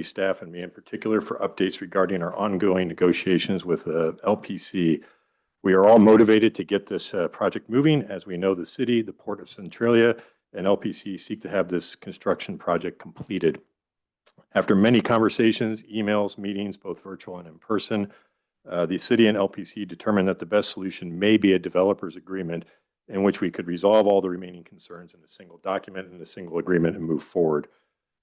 staff and me in particular for updates regarding our ongoing negotiations with LPC. We are all motivated to get this project moving, as we know the city, the Port of Centralia, and LPC seek to have this construction project completed. After many conversations, emails, meetings, both virtual and in person, the city and LPC determined that the best solution may be a developer's agreement in which we could resolve all the remaining concerns in a single document and a single agreement and move forward.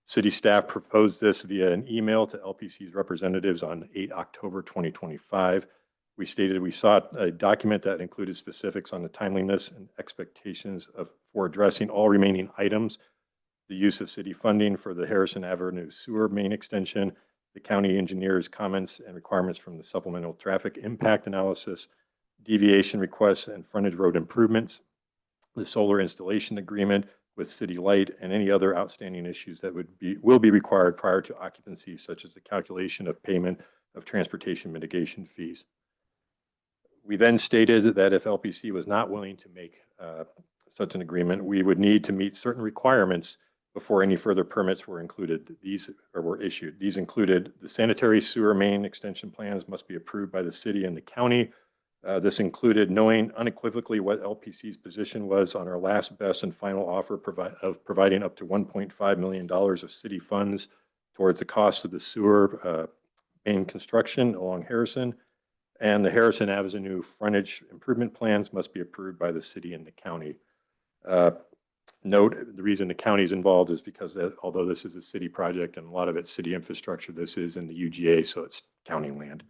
City staff proposed this via an email to LPC's representatives on 8 October 2025. We stated we sought a document that included specifics on the timeliness and expectations for addressing all remaining items, the use of city funding for the Harrison Avenue sewer main extension, the county engineer's comments and requirements from the supplemental traffic impact analysis, deviation requests and frontage road improvements, the solar installation agreement with City Light, and any other outstanding issues that will be required prior to occupancy, such as the calculation of payment of transportation mitigation fees. We then stated that if LPC was not willing to make such an agreement, we would need to meet certain requirements before any further permits were issued. These included the sanitary sewer main extension plans must be approved by the city and the county. This included knowing unequivocally what LPC's position was on our last best and final offer of providing up to $1.5 million of city funds towards the cost of the sewer main construction along Harrison. And the Harrison Avenue frontage improvement plans must be approved by the city and the county. Note, the reason the county is involved is because although this is a city project and a lot of it's city infrastructure, this is in the UGA, so it's county land.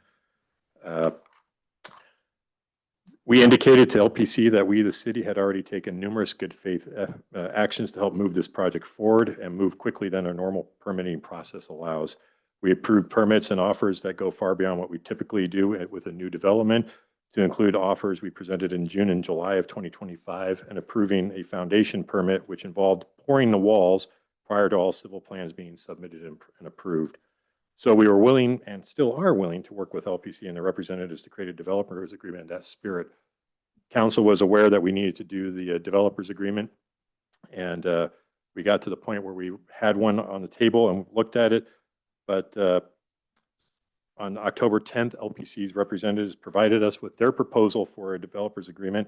We indicated to LPC that we, the city, had already taken numerous good faith actions to help move this project forward and move quickly than our normal permitting process allows. We approved permits and offers that go far beyond what we typically do with a new development, to include offers we presented in June and July of 2025 and approving a foundation permit, which involved pouring the walls prior to all civil plans being submitted and approved. So we were willing and still are willing to work with LPC and their representatives to create a developers agreement in that spirit. Council was aware that we needed to do the developers agreement, and we got to the point where we had one on the table and looked at it, but on October 10th, LPC's representatives provided us with their proposal for a developers agreement.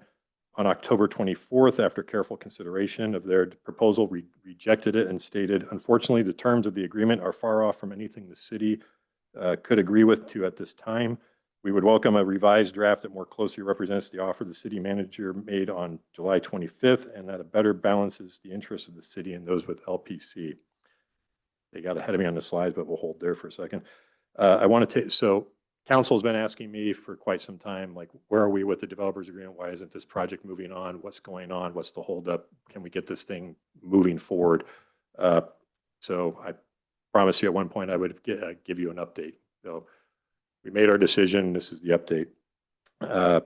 On October 24th, after careful consideration of their proposal, we rejected it and stated, unfortunately, the terms of the agreement are far off from anything the city could agree with at this time. We would welcome a revised draft that more closely represents the offer the city manager made on July 25th and that it better balances the interests of the city and those with LPC. They got ahead of me on the slides, but we'll hold there for a second. I want to take, so council's been asking me for quite some time, like, where are we with the developers agreement? Why isn't this project moving on? What's going on? What's the holdup? Can we get this thing moving forward? So I promised you at one point I would give you an update. So we made our decision. This is the update. I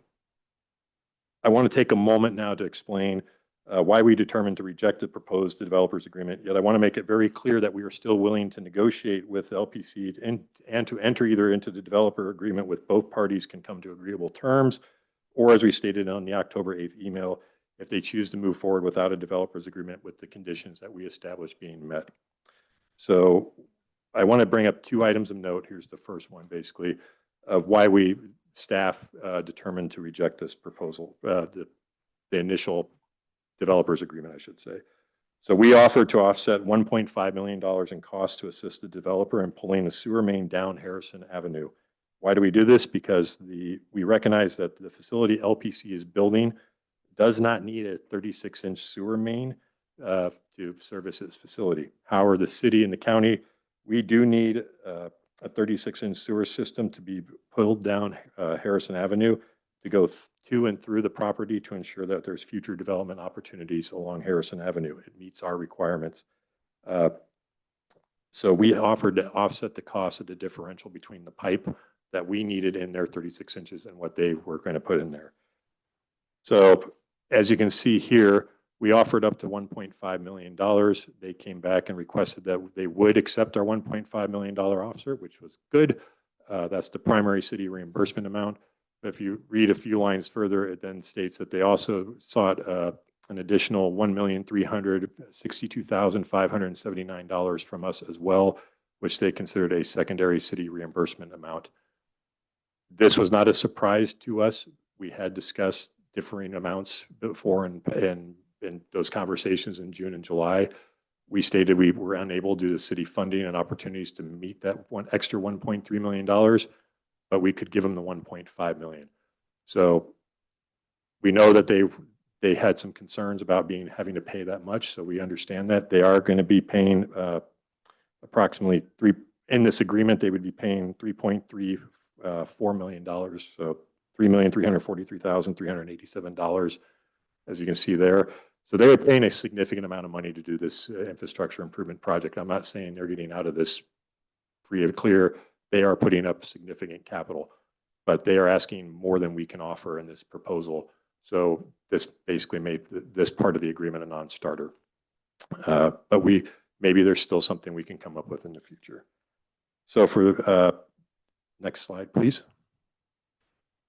want to take a moment now to explain why we determined to reject the proposed developers agreement. Yet I want to make it very clear that we are still willing to negotiate with LPC and to enter either into the developer agreement with both parties can come to agreeable terms, or as we stated on the October 8th email, if they choose to move forward without a developers agreement with the conditions that we established being met. So I want to bring up two items of note. Here's the first one, basically, of why we staff determined to reject this proposal, the initial developers agreement, I should say. So we offered to offset $1.5 million in costs to assist the developer in pulling the sewer main down Harrison Avenue. Why do we do this? Because we recognize that the facility LPC is building does not need a 36-inch sewer main to service its facility. However, the city and the county, we do need a 36-inch sewer system to be pulled down Harrison Avenue to go to and through the property to ensure that there's future development opportunities along Harrison Avenue. It meets our requirements. So we offered to offset the cost of the differential between the pipe that we needed in their 36 inches and what they were going to put in there. So as you can see here, we offered up to $1.5 million. They came back and requested that they would accept our $1.5 million offer, which was good. That's the primary city reimbursement amount. If you read a few lines further, it then states that they also sought an additional $1,362,579 from us as well, which they considered a secondary city reimbursement amount. This was not a surprise to us. We had discussed differing amounts before in those conversations in June and July. We stated we were unable due to city funding and opportunities to meet that extra $1.3 million, but we could give them the $1.5 million. So we know that they had some concerns about having to pay that much. So we understand that they are going to be paying approximately in this agreement, they would be paying $3.34 million. So $3,343,387, as you can see there. So they were paying a significant amount of money to do this infrastructure improvement project. I'm not saying they're getting out of this free and clear. They are putting up significant capital, but they are asking more than we can offer in this proposal. So this basically made this part of the agreement a non-starter. But maybe there's still something we can come up with in the future. So for next slide, please.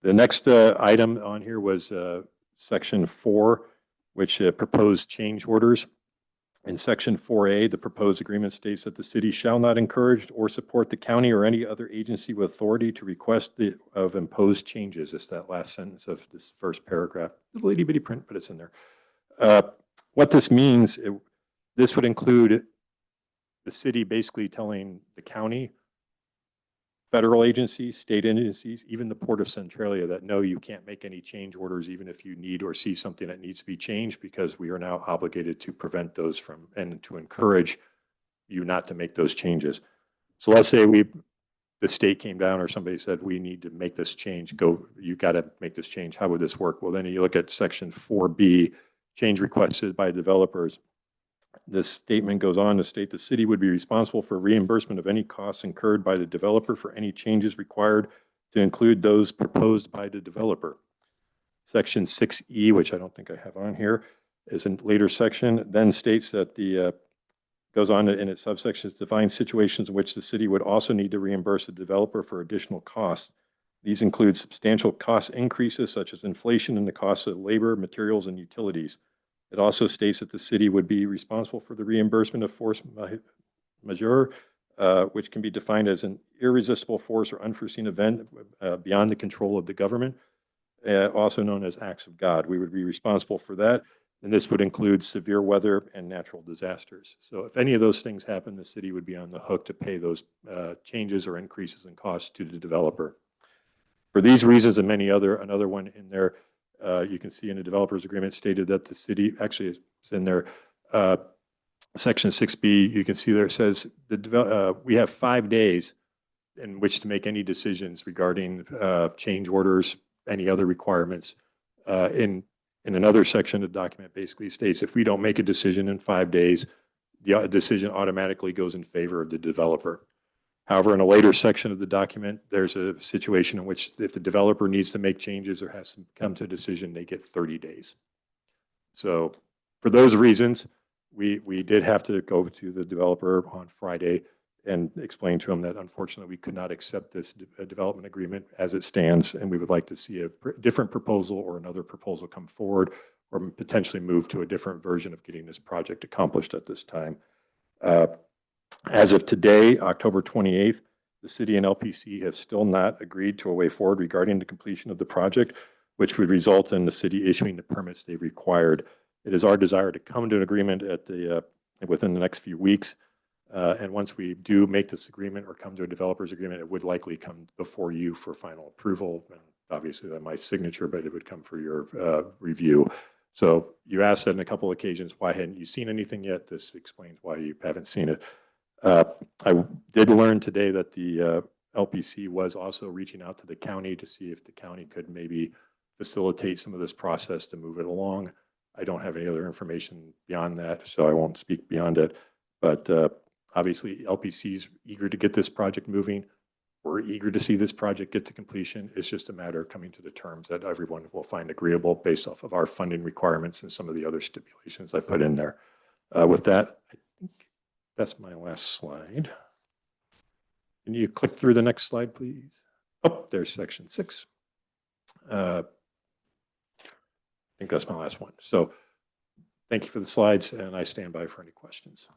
The next item on here was section 4, which proposed change orders. In section 4A, the proposed agreement states that the city shall not encourage or support the county or any other agency with authority to request of imposed changes. It's that last sentence of this first paragraph. A little itty bitty print, but it's in there. What this means, this would include the city basically telling the county, federal agencies, state agencies, even the Port of Centralia that no, you can't make any change orders even if you need or see something that needs to be changed, because we are now obligated to prevent those from and to encourage you not to make those changes. So let's say the state came down or somebody said, we need to make this change, you got to make this change. How would this work? Well, then you look at section 4B, change requested by developers. This statement goes on to state the city would be responsible for reimbursement of any costs incurred by the developer for any changes required to include those proposed by the developer. Section 6E, which I don't think I have on here, is a later section, then states that goes on in its subsections, defines situations in which the city would also need to reimburse the developer for additional costs. These include substantial cost increases such as inflation in the cost of labor, materials, and utilities. It also states that the city would be responsible for the reimbursement of force majeure, which can be defined as an irresistible force or unforeseen event beyond the control of the government, also known as acts of God. We would be responsible for that, and this would include severe weather and natural disasters. So if any of those things happen, the city would be on the hook to pay those changes or increases in costs to the developer. For these reasons and many other, another one in there, you can see in the developers agreement stated that the city, actually it's in there, section 6B, you can see there it says we have 5 days in which to make any decisions regarding change orders, any other requirements. In another section of the document basically states if we don't make a decision in 5 days, the decision automatically goes in favor of the developer. However, in a later section of the document, there's a situation in which if the developer needs to make changes or has to come to a decision, they get 30 days. So for those reasons, we did have to go to the developer on Friday and explain to him that unfortunately we could not accept this development agreement as it stands, and we would like to see a different proposal or another proposal come forward or potentially move to a different version of getting this project accomplished at this time. As of today, October 28th, the city and LPC have still not agreed to a way forward regarding the completion of the project, which would result in the city issuing the permits they've required. It is our desire to come to an agreement within the next few weeks. And once we do make this agreement or come to a developer's agreement, it would likely come before you for final approval. And obviously, that's my signature, but it would come for your review. So you asked on a couple of occasions, why hadn't you seen anything yet? This explains why you haven't seen it. I did learn today that the LPC was also reaching out to the county to see if the county could maybe facilitate some of this process to move it along. I don't have any other information beyond that, so I won't speak beyond it. But obviously, LPC is eager to get this project moving. We're eager to see this project get to completion. It's just a matter of coming to the terms that everyone will find agreeable based off of our funding requirements and some of the other stipulations I put in there. With that, I think that's my last slide. Can you click through the next slide, please? Oh, there's section 6. I think that's my last one. So thank you for the slides, and I stand by for any questions.